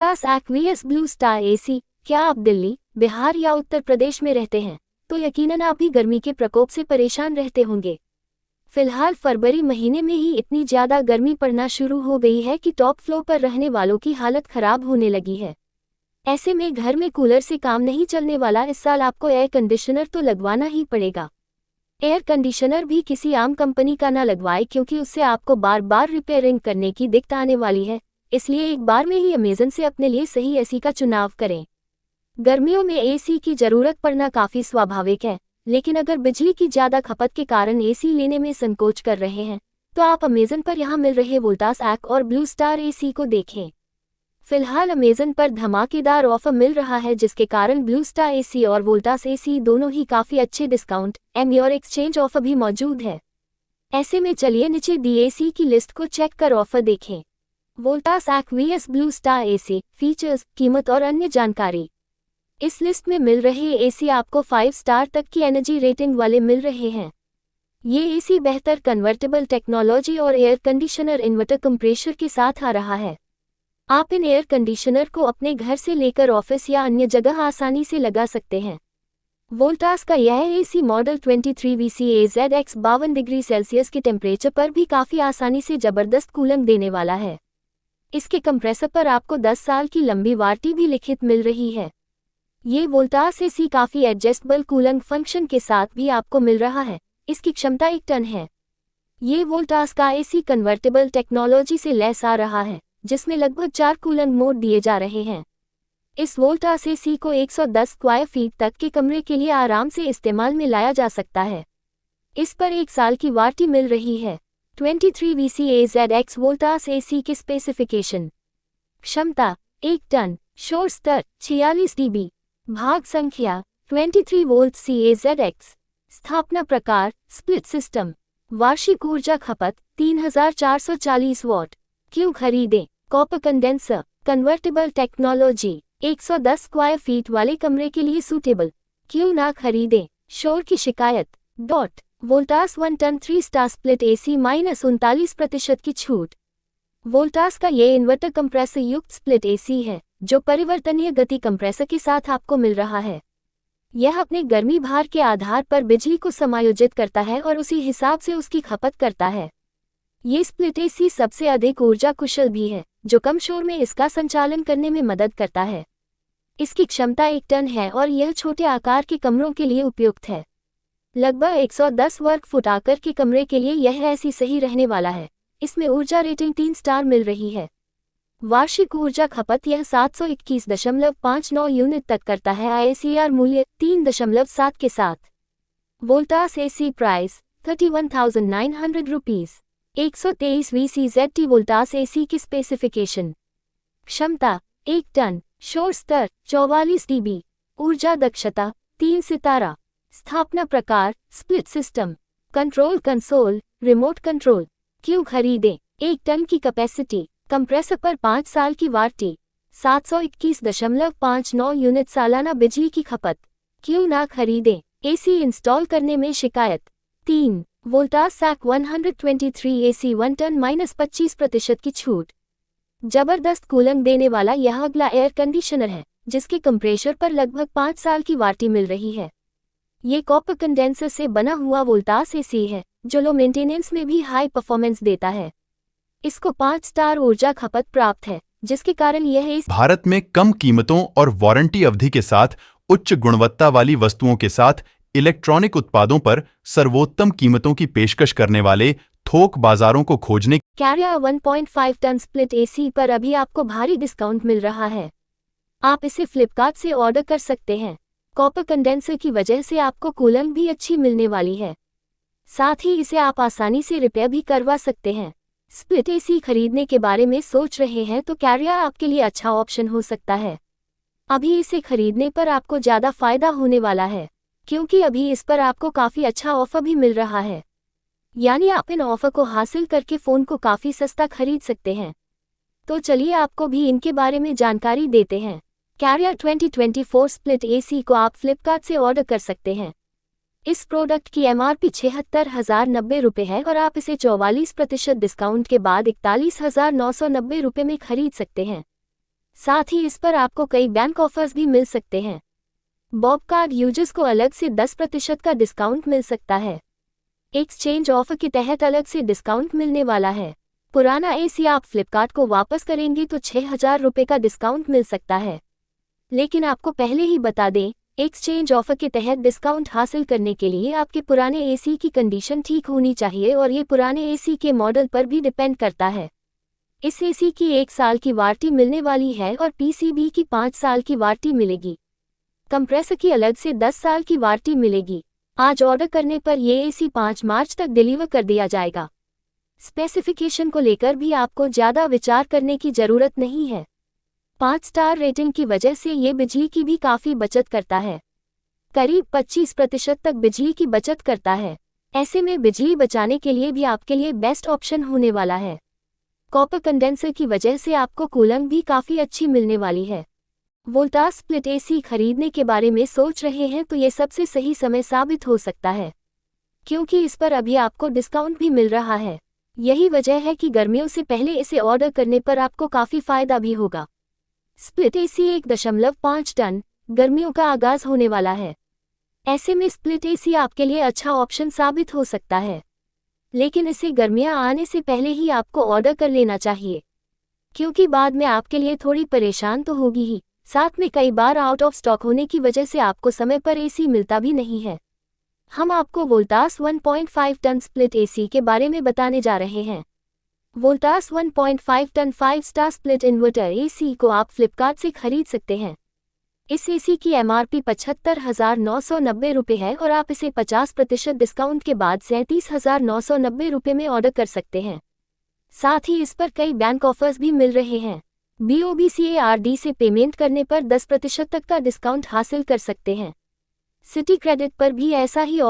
Voltas aqueous blue star AC. क्या आप दिल्ली, बिहार या उत्तर प्रदेश में रहते हैं तो यकीनन आप भी गर्मी के प्रकोप से परेशान रहते होंगे। फिलहाल फरवरी महीने में ही इतनी ज़्यादा गर्मी पड़ना शुरू हो गई है कि टॉप फ्लोर पर रहने वालों की हालत खराब होने लगी है। ऐसे में घर में कूलर से काम नहीं चलने वाला इस साल आपको एयर कंडीशनर तो लगवाना ही पड़ेगा। एयर कंडीशनर भी किसी आम कंपनी का ना लगवाए, क्योंकि उससे आपको बार बार रिपेयरिंग करने की दिक्कत आने वाली है। इसलिए एक बार में ही अमेज़न से अपने लिए सही एसी का चुनाव करें। गर्मियों में एसी की ज़रूरत पड़ना काफ़ी स्वाभाविक है, लेकिन अगर बिजली की ज़्यादा खपत के कारण एसी लेने में संकोच कर रहे हैं तो आप अमेज़न पर यहाँ मिल रहे वोल्टास एक्व और ब्लू स्टार एसी को देखें। फिलहाल अमेज़न पर धमाकेदार ऑफर मिल रहा है, जिसके कारण ब्लू स्टार एसी और वोल्टास एसी दोनों ही काफ़ी अच्छे डिस्काउंट और एक्सचेंज ऑफर भी मौजूद है। ऐसे में चलिए नीचे दी एसी की लिस्ट को चेक कर ऑफर देखें। Voltas aqueous blue star AC, features, कीमत और अन्य जानकारी। इस लिस्ट में मिल रहे एसी आपको 5 स्टार तक की एनर्जी रेटिंग वाले मिल रहे हैं। ये एसी बेहतर कन्वर्टेबल टेक्नोलॉजी और एयर कंडीशनर इन्वर्टर कंप्रेशर के साथ आ रहा है। आप इन एयर कंडीशनर को अपने घर से लेकर ऑफिस या अन्य जगह आसानी से लगा सकते हैं। वोल्टास का यह AC model 23 VCAZX 52 degree Celsius के टेम्परेचर पर भी काफ़ी आसानी से ज़बरदस्त कूलिंग देने वाला है। इसके कंप्रेसर पर आपको 10 साल की लंबी वारंटी भी लिखित मिल रही है। ये वोल्टास एसी काफ़ी एडजस्टेबल कूलिंग फंक्शन के साथ भी आपको मिल रहा है। इसकी क्षमता 1 टन है। ये वोल्टास का एसी कन्वर्टेबल टेक्नोलॉजी से लैस आ रहा है, जिसमें लगभग 4 कूलिंग मोड दिए जा रहे हैं। इस वोल्टास एसी को 110 स्क्वायर फीट तक के कमरे के लिए आराम से इस्तेमाल में लाया जा सकता है। इस पर 1 साल की वारंटी मिल रही है। 23 VCAZX वोल्टास एसी की स्पेसिफिकेशन। क्षमता 1 टन, शोर स्तर 46 dB, भाग संख्या 23 वोल्ट CAZX, स्थापना प्रकार स्प्लिट सिस्टम, वार्षिक ऊर्जा खपत 3440 वॉट। क्यों खरीदें? Copper condenser, convertible technology, 110 square feet वाले कमरे के लिए सूटेबल। क्यों ना खरीदें? शोर की शिकायत dot. Voltas 1 ton 3 star split AC -39% की छूट। वोल्टास का ये इन्वर्टर कंप्रेसर युक्त स्प्लिट एसी है, जो परिवर्तनीय गति कंप्रेसर के साथ आपको मिल रहा है। यह अपने गर्मी भार के आधार पर बिजली को समायोजित करता है और उसी हिसाब से उसकी खपत करता है। ये स्प्लिट एसी सबसे अधिक ऊर्जा कुशल भी है, जो कम शोर में इसका संचालन करने में मदद करता है। इसकी क्षमता 1 टन है और यह छोटे आकार के कमरों के लिए उपयुक्त है। लगभग 110 वर्ग फुट आकार के कमरे के लिए यह एसी सही रहने वाला है। इसमें ऊर्जा रेटिंग 3 स्टार मिल रही है। वार्षिक ऊर्जा खपत यह 721.59 यूनिट तक करता है, ISR मूल्य 3.7 के साथ। Voltas AC price 31,900 rupees. 123 VCZT Voltas AC की स्पेसिफिकेशन। क्षमता 1 टन, शोर स्तर 44 dB, ऊर्जा दक्षता 3 सितारा, स्थापना प्रकार split system, control console, remote control. क्यों खरीदें? 1 टन की कैपेसिटी, कंप्रेसर पर 5 साल की वारंटी, 721.59 यूनिट सालाना बिजली की खपत। क्यों ना खरीदें? एसी इंस्टॉल करने में शिकायत 3। वोल्टास एक्व 123 एसी 1 टन -25% की छूट। जबरदस्त कूलिंग देने वाला यह अगला एयर कंडीशनर है, जिसके कंप्रेसर पर लगभग 5 साल की वारंटी मिल रही है। ये कॉपर कंडेंसर से बना हुआ वोल्टास एसी है, जो लो मेंटेनेंस में भी हाई परफॉर्मेंस देता है। इसको 5 स्टार ऊर्जा खपत प्राप्त है, जिसके कारण यह भारत में कम कीमतों और वारंटी अवधि के साथ उच्च गुणवत्ता वाली वस्तुओं के साथ इलेक्ट्रॉनिक उत्पादों पर सर्वोत्तम कीमतों की पेशकश करने वाले थोक बाजारों को खोजने। कैरियर 1.5 टन स्प्लिट एसी पर अभी आपको भारी डिस्काउंट मिल रहा है। आप इसे फ्लिपकार्ट से ऑर्डर कर सकते हैं। कॉपर कंडेंसर की वजह से आपको कूलिंग भी अच्छी मिलने वाली है। साथ ही इसे आप आसानी से रिपेयर भी करवा सकते हैं। स्प्लिट एसी खरीदने के बारे में सोच रहे हैं तो कैरियर आपके लिए अच्छा ऑप्शन हो सकता है। अभी इसे खरीदने पर आपको ज़्यादा फायदा होने वाला है, क्योंकि अभी इस पर आपको काफ़ी अच्छा ऑफर भी मिल रहा है। यानी आप इन ऑफर को हासिल करके फ़ोन को काफ़ी सस्ता खरीद सकते हैं। तो चलिए आपको भी इनके बारे में जानकारी देते हैं। कैरियर 2024 स्प्लिट एसी को आप फ्लिपकार्ट से ऑर्डर कर सकते हैं। इस प्रोडक्ट की MRP 76,090 रुपये है और आप इसे 44% डिस्काउंट के बाद 41,990 रुपये में खरीद सकते हैं। साथ ही इस पर आपको कई बैंक ऑफर्स भी मिल सकते हैं। बॉब कार्ड यूजर्स को अलग से 10% का डिस्काउंट मिल सकता है। एक्सचेंज ऑफर के तहत अलग से डिस्काउंट मिलने वाला है। पुराना एसी आप फ्लिपकार्ट को वापस करेंगे तो 6,000 रुपये का डिस्काउंट मिल सकता है। लेकिन आपको पहले ही बता दें, एक्सचेंज ऑफर के तहत डिस्काउंट हासिल करने के लिए आपके पुराने एसी की कंडीशन ठीक होनी चाहिए और ये पुराने एसी के मॉडल पर भी डिपेंड करता है। इस एसी की 1 साल की वारंटी मिलने वाली है और पीसीबी की 5 साल की वारंटी मिलेगी। कंप्रेसर की अलग से 10 साल की वारंटी मिलेगी। आज ऑर्डर करने पर ये एसी 5 मार्च तक डिलीवर कर दिया जाएगा। स्पेसिफिकेशन को लेकर भी आपको ज़्यादा विचार करने की ज़रूरत नहीं है। 5 स्टार रेटिंग की वजह से ये बिजली की भी काफ़ी बचत करता है। करीब 25% तक बिजली की बचत करता है। ऐसे में बिजली बचाने के लिए भी आपके लिए बेस्ट ऑप्शन होने वाला है। कॉपर कंडेंसर की वजह से आपको कूलिंग भी काफ़ी अच्छी मिलने वाली है। वोल्टास स्प्लिट एसी खरीदने के बारे में सोच रहे हैं तो ये सबसे सही समय साबित हो सकता है, क्योंकि इस पर अभी आपको डिस्काउंट भी मिल रहा है। यही वजह है कि गर्मियों से पहले इसे ऑर्डर करने पर आपको काफ़ी फायदा भी होगा। स्प्लिट एसी 1.5 टन गर्मियों का आगाज होने वाला है। ऐसे में स्प्लिट एसी आपके लिए अच्छा ऑप्शन साबित हो सकता है, लेकिन इसे गर्मियां आने से पहले ही आपको ऑर्डर कर लेना चाहिए, क्योंकि बाद में आपके लिए थोड़ी परेशान तो होगी ही, साथ में कई बार आउट ऑफ स्टॉक होने की वजह से आपको समय पर एसी मिलता भी नहीं है। हम आपको वोल्टास 1.5 टन स्प्लिट एसी के बारे में बताने जा रहे हैं। Voltas 1.5 ton 5 star split inverter AC को आप फ्लिपकार्ट से खरीद सकते हैं। इस एसी की एमआरपी 75,990 रुपये है और आप इसे 50% डिस्काउंट के बाद 37,990 रुपये में ऑर्डर कर सकते हैं। साथ ही इस पर कई बैंक ऑफर्स भी मिल रहे हैं। BOBCARD से पेमेंट करने पर 10% तक का डिस्काउंट हासिल कर सकते हैं। सिटी क्रेडिट पर भी ऐसा ही ऑफर